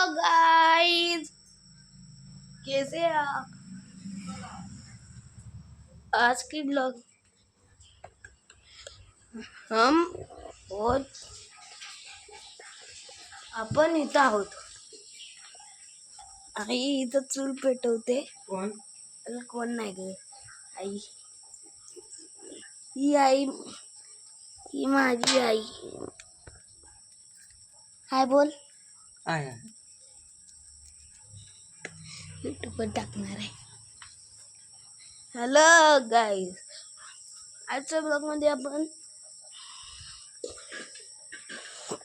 Guys, कैसे हैं आप? आज की ब्लॉग हम और आपण इथं आहोत. आई इथं चूल पेटवते. कोण नाही ग, आई. ही आई, ही माझी आई. हाय बोल. यूट्यूबवर टाकणार आहे. हॅलो गाईज, आजच्या ब्लॉग मध्ये आपण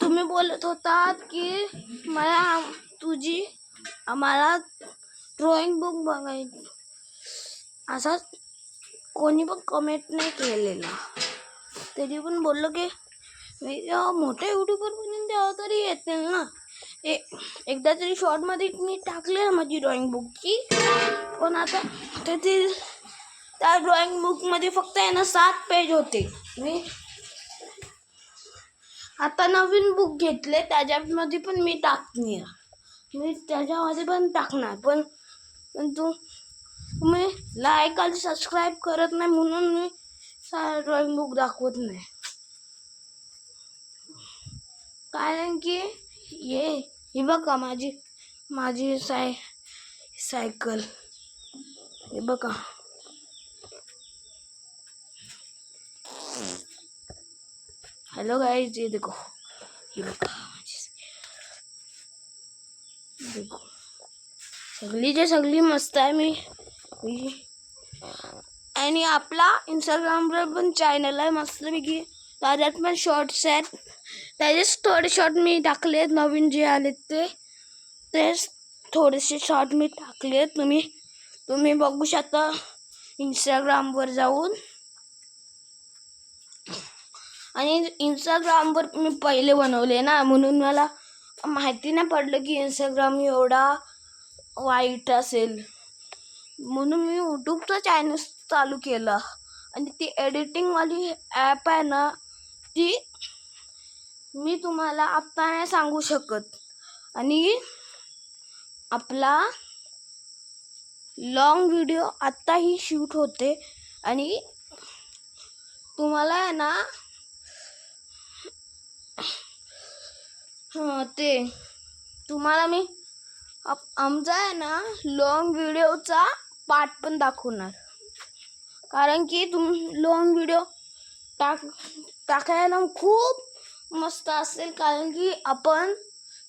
तुम्ही बोलत होतात की आम्हाला ड्रॉइंग बुक बघायची, असा कोणी पण कमेंट नाही केलेला. तरी पण बोललो की मी जेव्हा मोठ्या यूट्यूबर बनून तेव्हा तरी येतील ना. एकदा तरी शॉर्ट मध्ये मी टाकले ना माझी ड्रॉइंग बुकची, पण आता त्या ड्रॉइंग बुक मध्ये फक्त आहे ना 7 पेज होते. मी आता नवीन बुक घेतले, त्याच्यामध्ये पण मी टाकणार, मी त्याच्यामध्ये पण टाकणार. पण तुम्ही लाईक आणि सबस्क्राईब करत नाही म्हणून मी ड्रॉइंग बुक दाखवत नाही. कारण की हे बघा माझी सायकल, हे बघा. हेलो गाइस, ये देखो, ये बघा देखो, सगळी मस्त आहे. मी आणि आपला इंस्टाग्रामवर पण चॅनल आहे मस्तपैकी, त्याच्यात पण शॉर्ट्स आहेत. त्याचेच थोडे शॉर्ट मी टाकले, नवीन जे आले तेच थोडेसे शॉर्ट मी टाकले. तुम्ही बघू शकता इंस्टाग्रामवर जाऊन. आणि इंस्टाग्रामवर मी पहिले बनवले ना, म्हणून मला माहिती नाही पडलं की इंस्टाग्राम एवढा वाईट असेल. म्हणून मी यूट्यूबचा चॅनल चालू केला. आणि ती एडिटिंगवाली ॲप आहे ना, ती मी तुम्हाला आत्ता नाही सांगू शकत. आणि आपला लॉंग व्हिडिओ आत्ताही शूट होते. आणि तुम्हाला आहे ना तुम्हाला मी आमचा आहे ना लॉंग व्हिडिओचा पार्ट पण दाखवणार. कारण की लॉंग व्हिडिओ टाकायला खूप मस्त असेल. कारण की आपण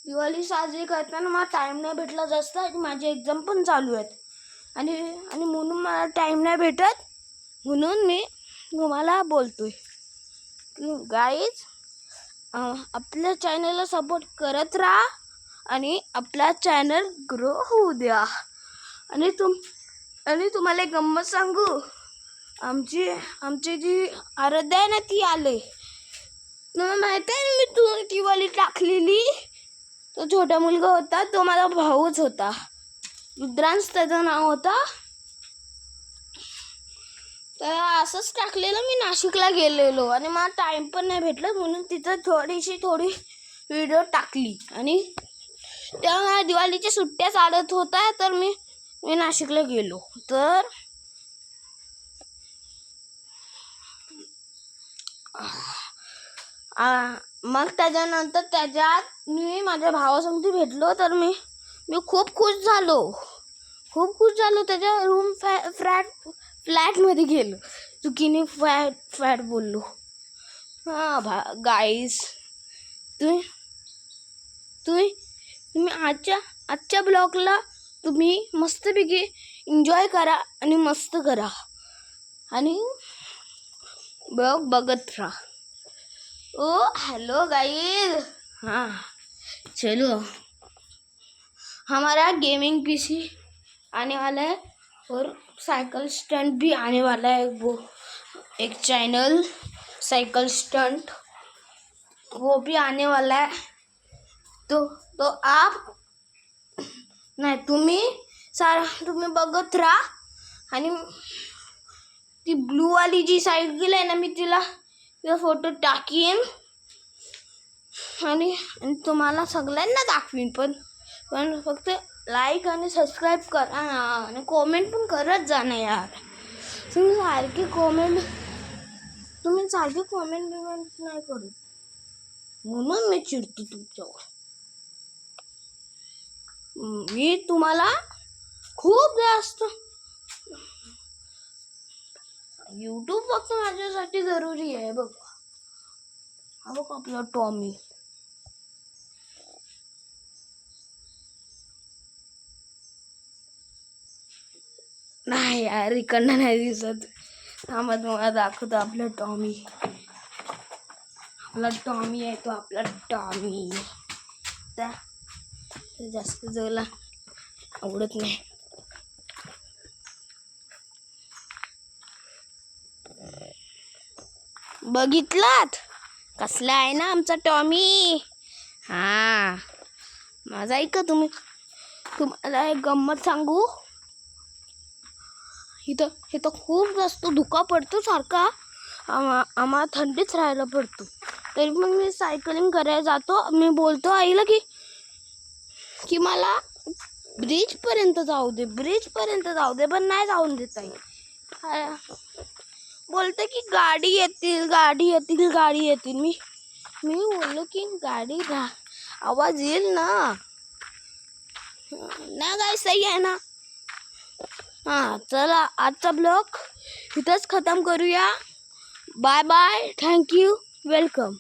दिवाळी साजरी करताना मला टाईम नाही भेटला जास्त, आणि माझे एक्झाम पण चालू आहेत. आणि म्हणून मला टाईम नाही भेटत, म्हणून मी तुम्हाला बोलतोय की गाईज, आपल्या चॅनलला सपोर्ट करत राहा आणि आपला चॅनल ग्रो होऊ द्या. आणि तुम्हाला एक गंमत सांगू, आमची जी आराध्या आहे ना, ती आले. तुम्हाला माहिती आहे मी दिवाळी टाकलेली, तो छोटा मुलगा होता, तो माझा भाऊच होता. रुद्रांश त्याचं नाव होता. तर असंच टाकलेलं. मी नाशिकला गेलेलो आणि मला टाईम पण नाही भेटला, म्हणून तिथं थोडी व्हिडिओ टाकली. आणि तेव्हा दिवाळीच्या सुट्ट्या चालत होत्या, तर मी नाशिकला गेलो. तर मग त्याच्यानंतर त्याच्यात मी माझ्या भावासंगती भेटलो. तर मी खूप खुश झालो. त्याच्या रूम फ्लॅटमध्ये गेलो. चुकीने फ्लॅट बोललो. गाईस, तुम्ही आजच्या ब्लॉगला तुम्ही मस्तपैकी एन्जॉय करा आणि मस्त करा आणि ब्लॉग बघत राहा. ओ हेलो गाइस, हाँ चलो, हमारा गेमिंग पीसी आने वाला है और साइकिल स्टंट भी आने वाला है. वो एक चैनल साइकिल स्टंट, वो भी आने वाला है. तो आप नाही, तुम्ही बघत राहा. आणि ती ब्लूवाली जी सायकल आहे ना, मी तिला फोटो टाकीन आणि तुम्हाला सगळ्यांना दाखवीन. पण फक्त लाईक आणि सबस्क्राईब करा ना, आणि कॉमेंट पण करत जा ना यार. तुम्ही सारखी कॉमेंट बिमेंट नाही करू, म्हणून मी चिडतो तुमच्यावर. मी तुम्हाला खूप जास्त यूट्यूब फक्त माझ्यासाठी जरुरी आहे. बघ हा, बघ आपला टॉमी. नाही यार, इकडनं नाही दिसत. थांबा तुम्हाला दाखवतो आपला टॉमी. आपला टॉमी आहे तो, आपला टॉमी. त्या जास्त जवळ आवडत नाही. बघितलात कसला आहे ना आमचा टॉमी. हा, माझा ऐका तुम्ही. तुम्हाला एक गंमत सांगू. इथं खूप जास्त धुका पडतो सारखा. आम्हाला थंडीच राहायला पडतो. तरी पण मी सायकलिंग करायला जातो. मी बोलतो आईला की मला ब्रिजपर्यंत जाऊ दे, पण नाही जाऊन देत आई. बोलते की गाडी येतील. मी बोललो की गाडी आवाज येईल ना काय सही आहे ना. हां, चला आजचा ब्लॉग इथंच खतम करूया. Bye bye, thank you, welcome.